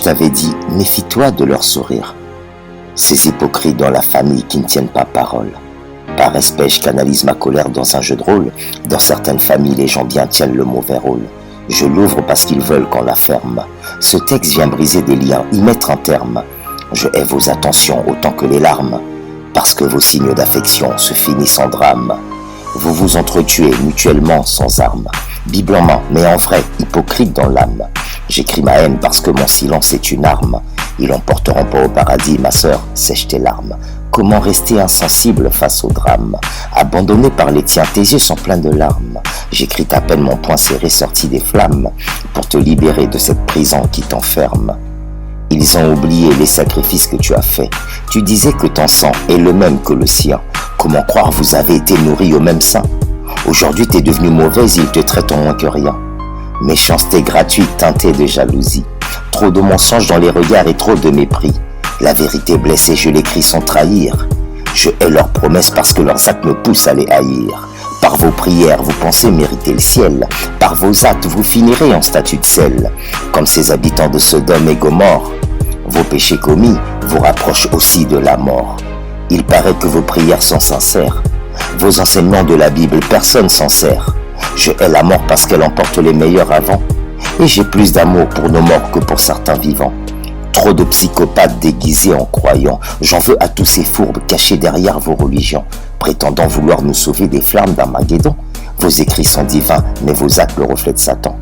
t'avais dit, méfie-toi de leur sourire. Ces hypocrites dans la famille qui ne tiennent pas parole. Par respect, je canalise ma colère dans un jeu de rôle. Dans certaines familles, les gens bien tiennent le mauvais rôle. Je l'ouvre parce qu'ils veulent qu'on la ferme. Ce texte vient briser des liens, y mettre un terme. Je hais vos attentions autant que les larmes, parce que vos signes d'affection se finissent en drame. Vous vous entretuez mutuellement sans armes, Bible en main, mais en vrai, hypocrite dans l'âme. J'écris ma haine parce que mon silence est une arme. Ils l'emporteront pas au paradis, ma sœur, sèche tes larmes. Comment rester insensible face au drame? Abandonné par les tiens, tes yeux sont pleins de larmes. J'écris à peine mon poing serré sorti des flammes, pour te libérer de cette prison qui t'enferme. Ils ont oublié les sacrifices que tu as faits. Tu disais que ton sang est le même que le sien. Comment croire vous avez été nourris au même sein? Aujourd'hui t'es devenue mauvaise, ils te traitent en moins que rien. Méchanceté gratuite teintée de jalousie. Trop de mensonges dans les regards et trop de mépris. La vérité blessée, je l'écris sans trahir. Je hais leurs promesses parce que leurs actes me poussent à les haïr. Par vos prières, vous pensez mériter le ciel. Par vos actes, vous finirez en statue de sel. Comme ces habitants de Sodome et Gomorrhe. Vos péchés commis vous rapprochent aussi de la mort. Il paraît que vos prières sont sincères. Vos enseignements de la Bible, personne s'en sert. Je hais la mort parce qu'elle emporte les meilleurs avant. Et j'ai plus d'amour pour nos morts que pour certains vivants. Trop de psychopathes déguisés en croyants. J'en veux à tous ces fourbes cachés derrière vos religions, prétendant vouloir nous sauver des flammes d'Armageddon. Vos écrits sont divins, mais vos actes le reflètent Satan.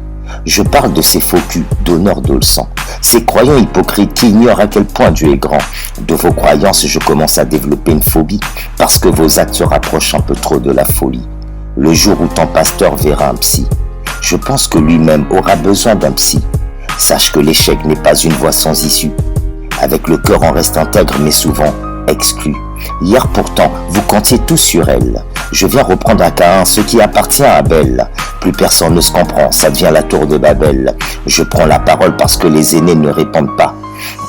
Je parle de ces faux culs d'honneur de le sang, ces croyants hypocrites qui ignorent à quel point Dieu est grand. De vos croyances, je commence à développer une phobie, parce que vos actes se rapprochent un peu trop de la folie. Le jour où ton pasteur verra un psy, je pense que lui-même aura besoin d'un psy. Sache que l'échec n'est pas une voie sans issue. Avec le cœur, on reste intègre, mais souvent exclu. Hier pourtant, vous comptiez tous sur elle. Je viens reprendre à Caïn ce qui appartient à Abel. Plus personne ne se comprend, ça devient la tour de Babel. Je prends la parole parce que les aînés ne répondent pas.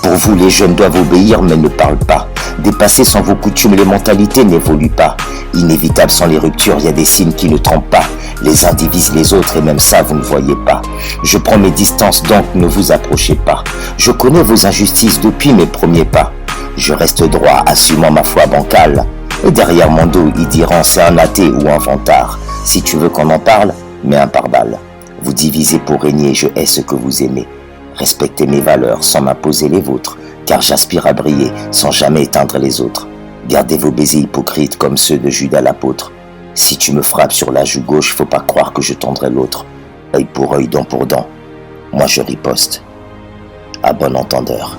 Pour vous, les jeunes doivent obéir mais ne parlent pas. Dépassés sans vos coutumes, les mentalités n'évoluent pas. Inévitable sans les ruptures, il y a des signes qui ne trompent pas. Les uns divisent les autres et même ça vous ne voyez pas. Je prends mes distances donc ne vous approchez pas. Je connais vos injustices depuis mes premiers pas. Je reste droit, assumant ma foi bancale. Et derrière mon dos, ils diront c'est un athée ou un vantard. Si tu veux qu'on en parle, mets un pare-balles. Vous divisez pour régner, je hais ce que vous aimez. Respectez mes valeurs sans m'imposer les vôtres, car j'aspire à briller sans jamais éteindre les autres. Gardez vos baisers hypocrites comme ceux de Judas l'apôtre. Si tu me frappes sur la joue gauche, faut pas croire que je tendrai l'autre. Œil pour œil, dent pour dent. Moi je riposte. À bon entendeur.